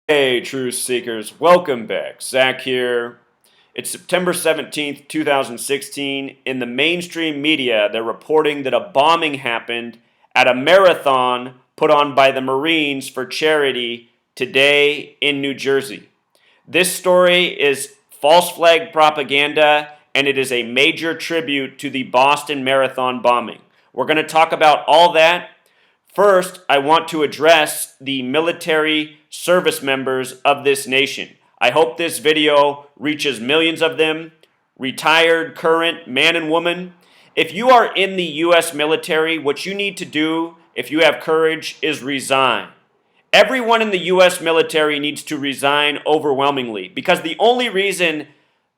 Hey, truth seekers, welcome back. Zach here. It's September 17th, 2016. In the mainstream media, they're reporting that a bombing happened at a marathon put on by the Marines for charity today in New Jersey. This story is false flag propaganda, and it is a major tribute to the Boston Marathon bombing. We're going to talk about all that. First, I want to address the military service members of this nation. I hope this video reaches millions of them, retired, current, man and woman. If you are in the U.S. military, what you need to do, if you have courage, is resign. Everyone in the U.S. military needs to resign overwhelmingly because the only reason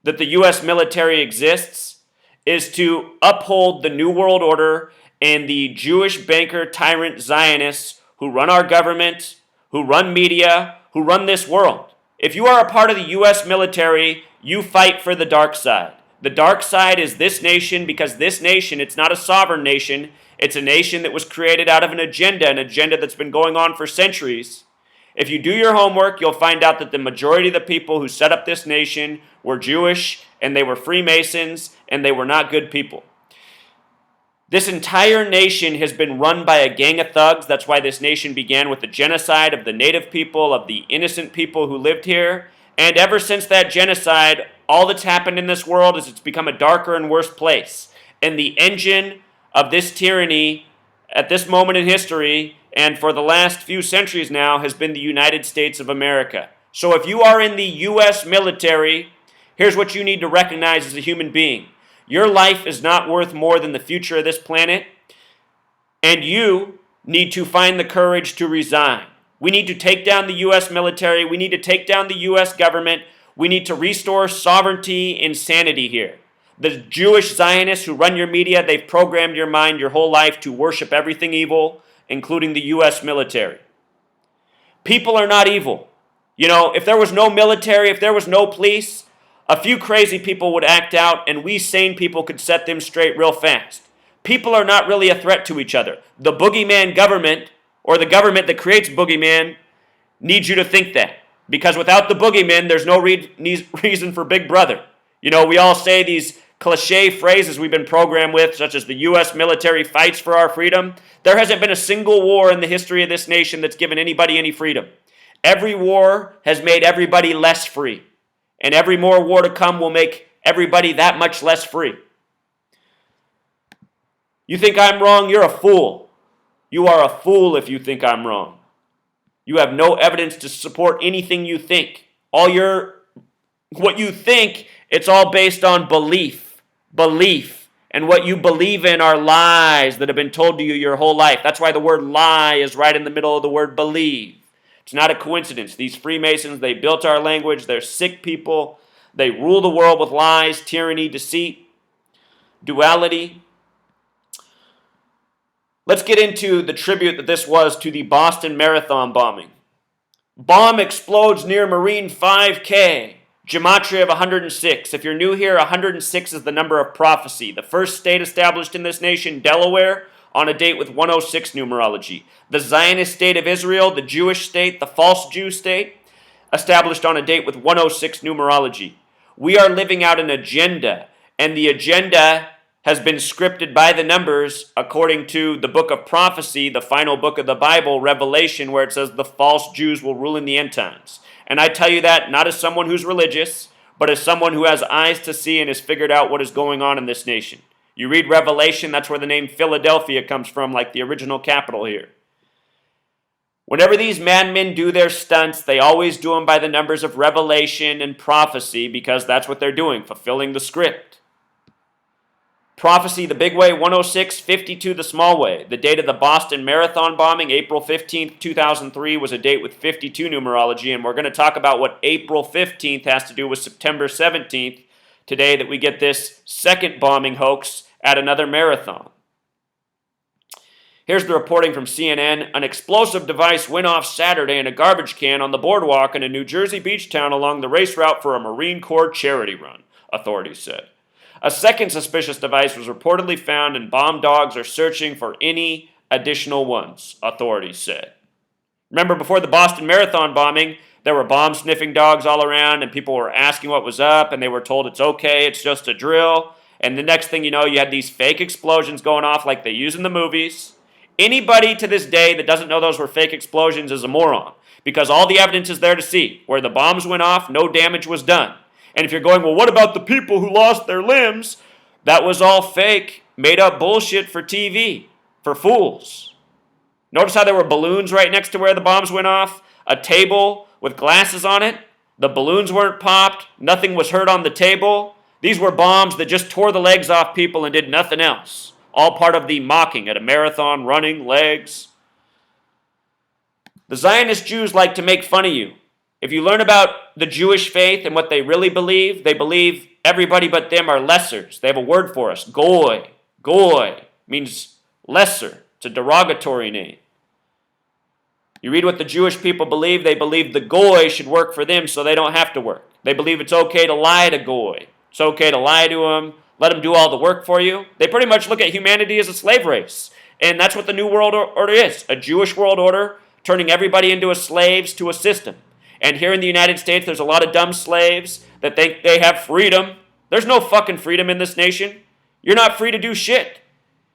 that the U.S. military exists is to uphold the New World Order and the Jewish banker tyrant Zionists who run our government, who run media, who run this world. If you are a part of the U.S. military, you fight for the dark side. The dark side is this nation because this nation, it's not a sovereign nation. It's a nation that was created out of an agenda that's been going on for centuries. If you do your homework, you'll find out that the majority of the people who set up this nation were Jewish, and they were Freemasons, and they were not good people. This entire nation has been run by a gang of thugs. That's why this nation began with the genocide of the native people, of the innocent people who lived here. And ever since that genocide, all that's happened in this world is it's become a darker and worse place. And the engine of this tyranny at this moment in history, and for the last few centuries now, has been the United States of America. So if you are in the U.S. military, here's what you need to recognize as a human being. Your life is not worth more than the future of this planet, and you need to find the courage to resign. We need to take down the U.S. military. We need to take down the U.S. government. We need to restore sovereignty and sanity here. The Jewish Zionists who run your media, they've programmed your mind your whole life to worship everything evil, including the U.S. military. People are not evil. You know, if there was no military, if there was no police, a few crazy people would act out, and we sane people could set them straight real fast. People are not really a threat to each other. The boogeyman government, or the government that creates boogeyman, needs you to think that. Because without the boogeyman, there's no reason for Big Brother. You know, we all say these cliche phrases we've been programmed with, such as the U.S. military fights for our freedom. There hasn't been a single war in the history of this nation that's given anybody any freedom. Every war has made everybody less free. And every more war to come will make everybody that much less free. You think I'm wrong? You're a fool. You are a fool if you think I'm wrong. You have no evidence to support anything you think. What you think, it's all based on belief. Belief. And what you believe in are lies that have been told to you your whole life. That's why the word lie is right in the middle of the word believe. It's not a coincidence. These Freemasons, they built our language. They're sick people. They rule the world with lies, tyranny, deceit, duality. Let's get into the tribute that this was to the Boston Marathon bombing. Bomb explodes near Marine 5K. Gematria of 106. If you're new here, 106 is the number of prophecy. The first state established in this nation, Delaware, on a date with 106 numerology. The Zionist state of Israel, the Jewish state, the false Jew state, established on a date with 106 numerology. We are living out an agenda, and the agenda has been scripted by the numbers according to the book of prophecy, the final book of the Bible, Revelation, where it says the false Jews will rule in the end times. And I tell you that not as someone who's religious, but as someone who has eyes to see and has figured out what is going on in this nation. You read Revelation, that's where the name Philadelphia comes from, like the original capital here. Whenever these madmen do their stunts, they always do them by the numbers of Revelation and prophecy because that's what they're doing, fulfilling the script. Prophecy, the big way, 106, 52, the small way. The date of the Boston Marathon bombing, April 15th, 2003, was a date with 52 numerology, and we're going to talk about what April 15th has to do with September 17th, today that we get this second bombing hoax at another marathon. Here's the reporting from CNN. An explosive device went off Saturday in a garbage can on the boardwalk in a New Jersey beach town along the race route for a Marine Corps charity run, authorities said. A second suspicious device was reportedly found, and bomb dogs are searching for any additional ones, authorities said. Remember, before the Boston Marathon bombing, there were bomb-sniffing dogs all around, and people were asking what was up, and they were told it's okay, it's just a drill. And the next thing you know, you had these fake explosions going off like they use in the movies. Anybody to this day that doesn't know those were fake explosions is a moron, because all the evidence is there to see. Where the bombs went off, no damage was done. And if you're going, well, what about the people who lost their limbs? That was all fake, made up bullshit for TV, for fools. Notice how there were balloons right next to where the bombs went off? A table with glasses on it. The balloons weren't popped. Nothing was hurt on the table. These were bombs that just tore the legs off people and did nothing else. All part of the mocking at a marathon, running, legs. The Zionist Jews like to make fun of you. If you learn about the Jewish faith and what they really believe, they believe everybody but them are lessers. They have a word for us, goy. Goy means lesser. It's a derogatory name. You read what the Jewish people believe, they believe the goy should work for them so they don't have to work. They believe it's okay to lie to goy. It's okay to lie to them, let them do all the work for you. They pretty much look at humanity as a slave race. And that's what the New World Order is, a Jewish world order turning everybody into slaves to a system. And here in the United States, there's a lot of dumb slaves that think they have freedom. There's no fucking freedom in this nation. You're not free to do shit.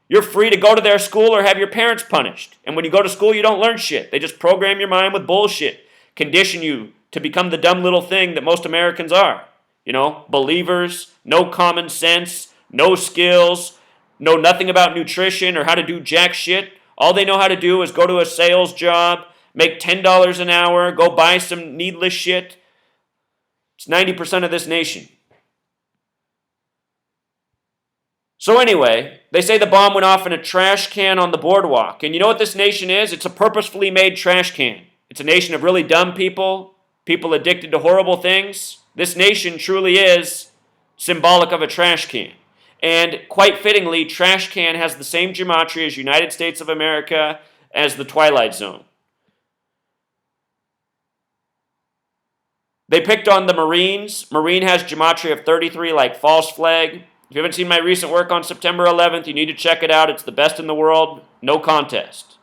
You're free to go to their school or have your parents punished. And when you go to school, you don't learn shit. They just program your mind with bullshit, condition you to become the dumb little thing that most Americans are. You know, believers, no common sense, no skills, know nothing about nutrition or how to do jack shit. All they know how to do is go to a sales job, make $10 an hour, go buy some needless shit. It's 90% of this nation. So anyway, they say the bomb went off in a trash can on the boardwalk. And you know what this nation is? It's a purposefully made trash can. It's a nation of really dumb people, people addicted to horrible things. This nation truly is symbolic of a trash can. And quite fittingly, trash can has the same gematria as United States of America as the Twilight Zone. They picked on the Marines. Marine has gematria of 33 like false flag. If you haven't seen my recent work on September 11th, you need to check it out. It's the best in the world. No contest.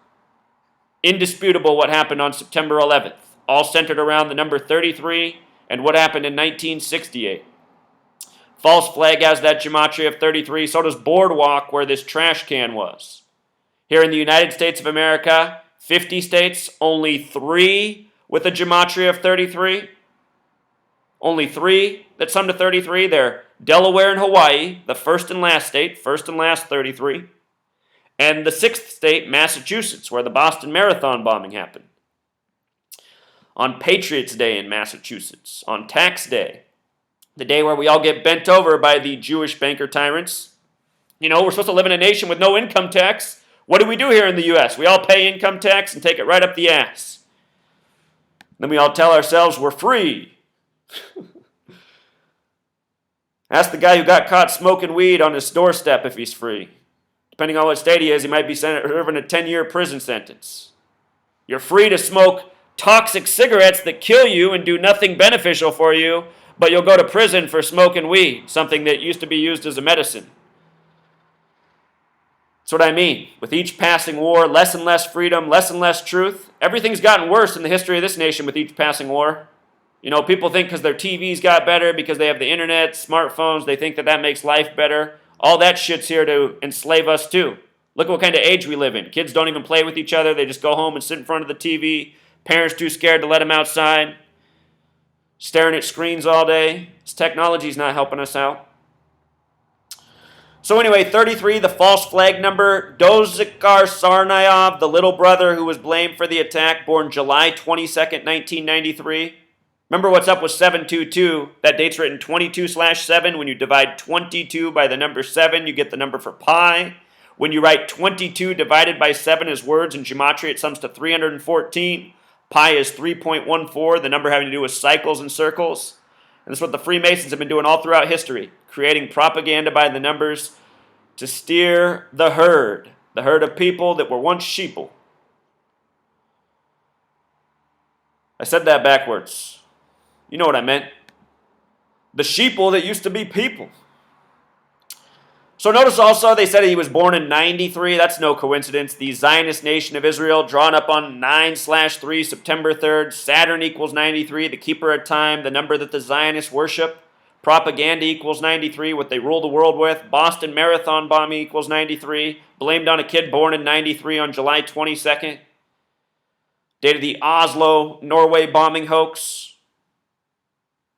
Indisputable what happened on September 11th. All centered around the number 33 and what happened in 1968. False flag has that gematria of 33. So does Boardwalk, where this trash can was. Here in the United States of America, 50 states, only 3 with a gematria of 33. Only 3 that sum to 33. They're Delaware and Hawaii, the first and last state, first and last 33. And the 6th state, Massachusetts, where the Boston Marathon bombing happened. On Patriots' Day in Massachusetts, on Tax Day, the day where we all get bent over by the Jewish banker tyrants. You know, we're supposed to live in a nation with no income tax. What do we do here in the U.S.? We all pay income tax and take it right up the ass. Then we all tell ourselves we're free. Ask the guy who got caught smoking weed on his doorstep if he's free. Depending on what state he is, he might be serving a 10-year prison sentence. You're free to smoke toxic cigarettes that kill you and do nothing beneficial for you, but you'll go to prison for smoking weed, something that used to be used as a medicine. That's what I mean. With each passing war, less and less freedom, less and less truth. Everything's gotten worse in the history of this nation with each passing war. You know, people think because their TVs got better, because they have the internet, smartphones, they think that that makes life better. All that shit's here to enslave us too. Look at what kind of age we live in. Kids don't even play with each other. They just go home and sit in front of the TV. Parents too scared to let them outside. Staring at screens all day. This technology's not helping us out. So anyway, 33, the false flag number. Dozikar Sarnayev, the little brother who was blamed for the attack, born July 22nd, 1993. Remember what's up with 722. That date's written 22/7. When you divide 22 by the number 7, you get the number for pi. When you write 22 divided by 7 as words in gematria, it sums to 314. Pi is 3.14, the number having to do with cycles and circles. And that's what the Freemasons have been doing all throughout history, creating propaganda by the numbers to steer the herd of people that were once sheeple. I said that backwards. You know what I meant. The sheeple that used to be people. So notice also they said he was born in 93. That's no coincidence. The Zionist nation of Israel, drawn up on 9/3, September 3rd. Saturn equals 93, the keeper of time, the number that the Zionists worship. Propaganda equals 93, what they rule the world with. Boston Marathon bombing equals 93. Blamed on a kid born in 93 on July 22nd. Date of the Oslo, Norway bombing hoax.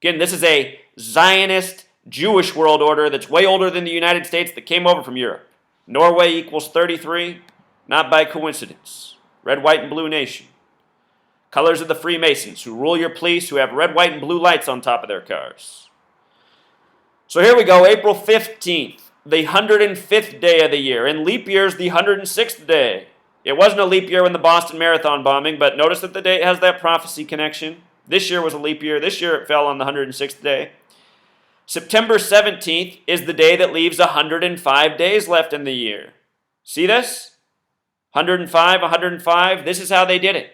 Again, this is a Zionist Jewish world order that's way older than the United States that came over from Europe. Norway equals 33, not by coincidence. Red, white, and blue nation. Colors of the Freemasons, who rule your police, who have red, white, and blue lights on top of their cars. So here we go, April 15th, the 105th day of the year. In leap years, the 106th day. It wasn't a leap year when the Boston Marathon bombing, but notice that the date has that prophecy connection. This year was a leap year. This year it fell on the 106th day. September 17th is the day that leaves 105 days left in the year. See this? 105, 105. This is how they did it.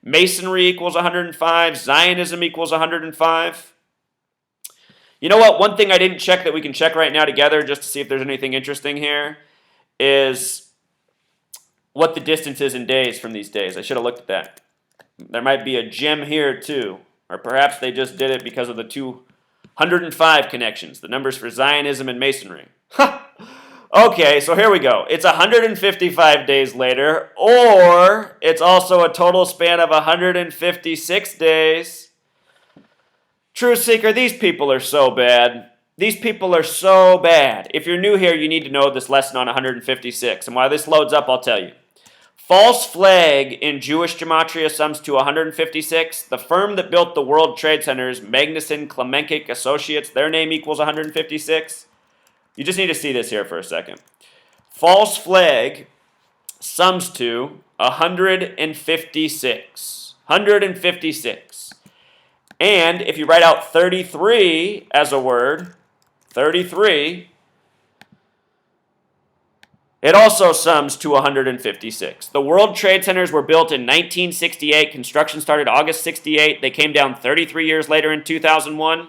Masonry equals 105. Zionism equals 105. You know what? One thing I didn't check that we can check right now together just to see if there's anything interesting here is what the distance is in days from these days. I should have looked at that. There might be a gem here too. Or perhaps they just did it because of the 205 connections, the numbers for Zionism and Masonry. Okay, so here we go. It's 155 days later, or it's also a total span of 156 days. Truth Seeker, these people are so bad. These people are so bad. If you're new here, you need to know this lesson on 156. And while this loads up, I'll tell you. False flag in Jewish gematria sums to 156. The firm that built the World Trade Centers, Magnuson Klemenkic Associates, their name equals 156. You just need to see this here for a second. False flag sums to 156. 156. And if you write out 33 as a word, 33, it also sums to 156. The World Trade Centers were built in 1968. Construction started August 68. They came down 33 years later in 2001.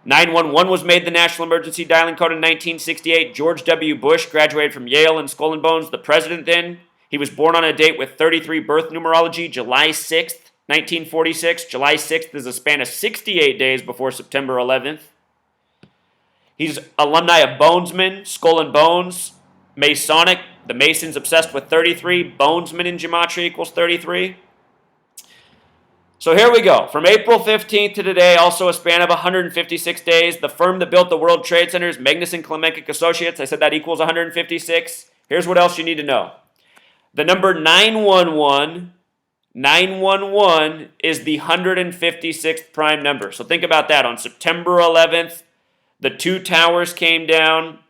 911 was made the national emergency dialing code in 1968. George W. Bush graduated from Yale and Skull and Bones, the president then. He was born on a date with 33 birth numerology, July 6th. 1946, July 6th is a span of 68 days before September 11th. He's alumni of Bonesman, Skull and Bones, Masonic, the Masons obsessed with 33, Bonesman in gematria equals 33. So here we go. From April 15th to today, also a span of 156 days. The firm that built the World Trade Centers, Magnuson Klemenkic Associates, I said that equals 156. Here's what else you need to know. The number 911 is the 156th prime number. So think about that. On September 11th, the two towers came down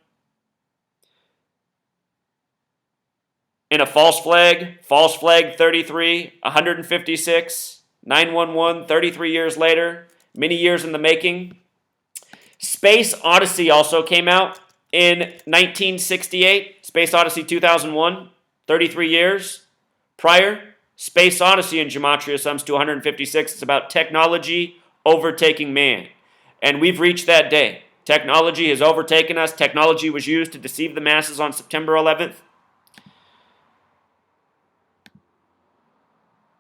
in a false flag 33, 156, 911, 33 years later, many years in the making. Space Odyssey also came out in 1968, Space Odyssey 2001, 33 years prior. Space Odyssey in gematria sums to 156. It's about technology overtaking man. And we've reached that day. Technology has overtaken us. Technology was used to deceive the masses on September 11th.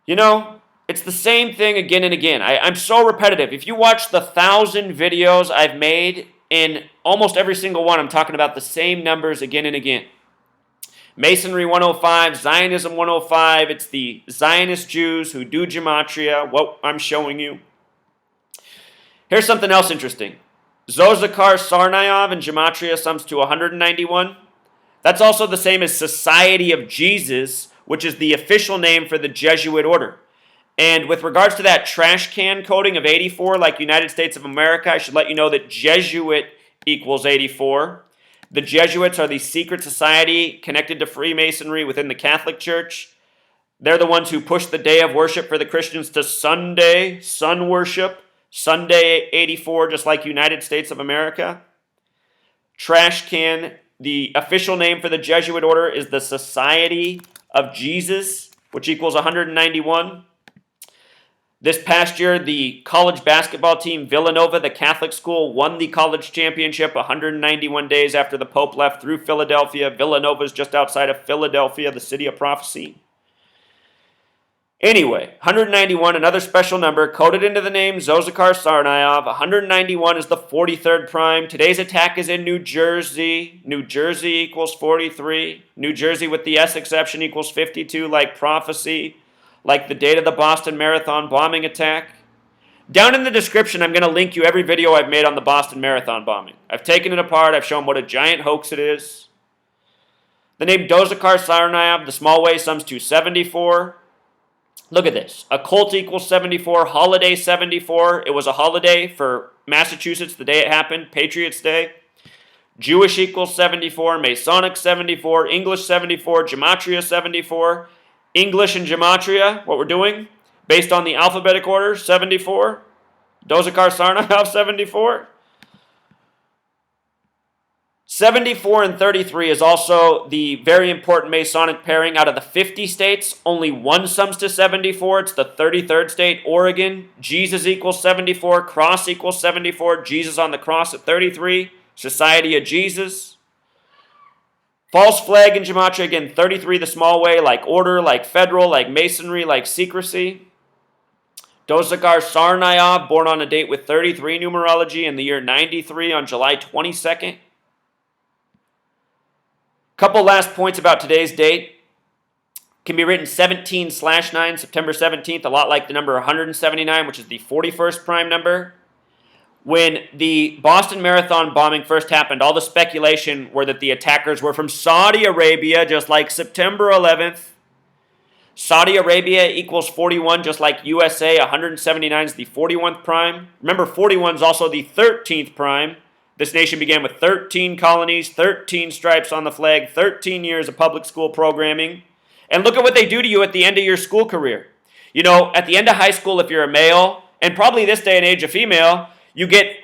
You know, it's the same thing again and again. I'm so repetitive. If you watch the 1,000 videos I've made, in almost every single one, I'm talking about the same numbers again and again. Masonry 105, Zionism 105. It's the Zionist Jews who do gematria, what I'm showing you. Here's something else interesting. Zozakar Sarnaev in gematria sums to 191. That's also the same as Society of Jesus, which is the official name for the Jesuit order. And with regards to that trash can coding of 84, like United States of America, I should let you know that Jesuit equals 84. The Jesuits are the secret society connected to Freemasonry within the Catholic Church. They're the ones who pushed the day of worship for the Christians to Sunday, sun worship, Sunday 84, just like United States of America. Trash can, the official name for the Jesuit order is the Society of Jesus, which equals 191. This past year, the college basketball team, Villanova, the Catholic school, won the college championship 191 days after the Pope left through Philadelphia. Villanova is just outside of Philadelphia, the city of prophecy. Anyway, 191, another special number, coded into the name Zozakar Tsarnaev. 191 is the 43rd prime. Today's attack is in New Jersey. New Jersey equals 43. New Jersey with the S exception equals 52, like prophecy, like the date of the Boston Marathon bombing attack. Down in the description, I'm going to link you every video I've made on the Boston Marathon bombing. I've taken it apart. I've shown what a giant hoax it is. The name Zozakar Tsarnaev, the small way, sums to 74. Look at this. Occult equals 74. Holiday 74. It was a holiday for Massachusetts the day it happened. Patriots Day. Jewish equals 74. Masonic 74. English 74. Gematria 74. English and Gematria, what we're doing, based on the alphabetic order, 74. Zozakar Tsarnaev, 74. 74 and 33 is also the very important Masonic pairing. Out of the 50 states, only one sums to 74. It's the 33rd state, Oregon. Jesus equals 74. Cross equals 74. Jesus on the cross at 33. Society of Jesus. False flag in Gematria, again, 33 the small way, like order, like federal, like masonry, like secrecy. Zozakar Tsarnaev, born on a date with 33 numerology in the year 93 on July 22nd. Couple last points about today's date. Can be written 17/9, September 17th, a lot like the number 179, which is the 41st prime number. When the Boston Marathon bombing first happened, all the speculation were that the attackers were from Saudi Arabia, just like September 11th. Saudi Arabia equals 41, just like USA. 179 is the 41th prime. Remember, 41 is also the 13th prime. This nation began with 13 colonies, 13 stripes on the flag, 13 years of public school programming. And look at what they do to you at the end of your school career. You know, at the end of high school, if you're a male, and probably this day and age a female, you get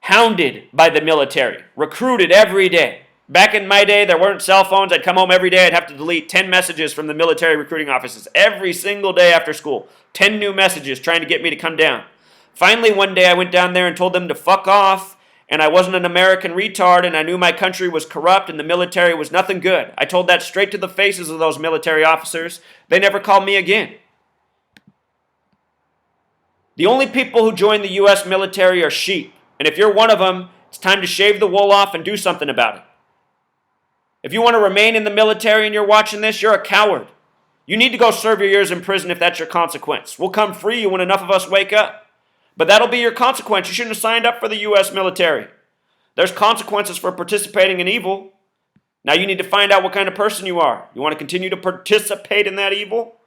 hounded by the military, recruited every day. Back in my day, there weren't cell phones. I'd come home every day. I'd have to delete 10 messages from the military recruiting offices every single day after school. 10 new messages trying to get me to come down. Finally, one day I went down there and told them to fuck off, and I wasn't an American retard, and I knew my country was corrupt and the military was nothing good. I told that straight to the faces of those military officers. They never called me again. The only people who join the U.S. military are sheep. And if you're one of them, it's time to shave the wool off and do something about it. If you want to remain in the military and you're watching this, you're a coward. You need to go serve your years in prison if that's your consequence. We'll come free you when enough of us wake up. But that'll be your consequence. You shouldn't have signed up for the U.S. military. There's consequences for participating in evil. Now you need to find out what kind of person you are. You want to continue to participate in that evil?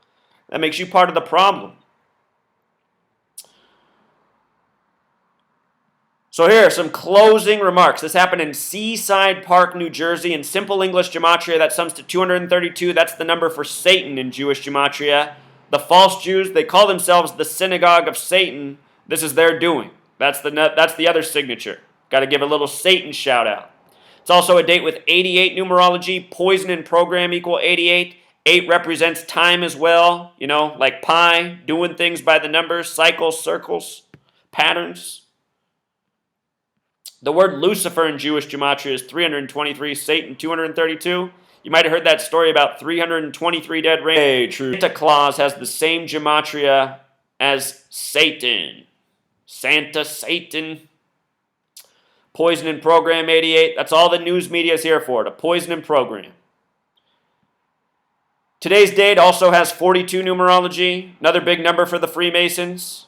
That makes you part of the problem. So here are some closing remarks. This happened in Seaside Park, New Jersey. In simple English Gematria, that sums to 232. That's the number for Satan in Jewish Gematria. The false Jews, they call themselves the synagogue of Satan. This is their doing. That's the other signature. Got to give a little Satan shout out. It's also a date with 88 numerology. Poison and program equal 88. 8 represents time as well. You know, like pi, doing things by the numbers, cycles, circles, patterns. The word Lucifer in Jewish Gematria is 323, Satan 232. You might have heard that story about 323 dead rangers. Hey, true. Santa Claus has the same Gematria as Satan. Santa, Satan. Poison and program 88. That's all the news media is here for, to poison and program. Today's date also has 42 numerology, another big number for the Freemasons.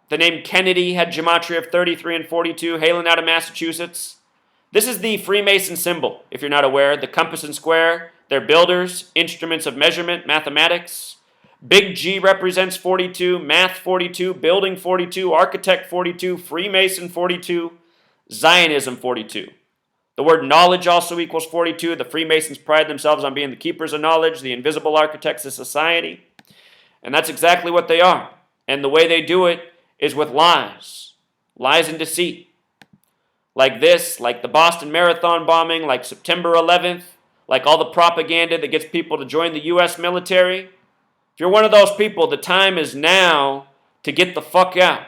The name Kennedy had Gematria of 33 and 42, hailing out of Massachusetts. This is the Freemason symbol, if you're not aware. The compass and square, they're builders, instruments of measurement, mathematics. Big G represents 42, math 42, building 42, architect 42, Freemason 42, Zionism 42. The word knowledge also equals 42. The Freemasons pride themselves on being the keepers of knowledge, the invisible architects of society. And that's exactly what they are. And the way they do it is with lies and deceit. Like this, like the Boston Marathon bombing, like September 11th, like all the propaganda that gets people to join the U.S. military. If you're one of those people, the time is now to get the fuck out.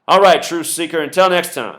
All right, truth seeker, until next time.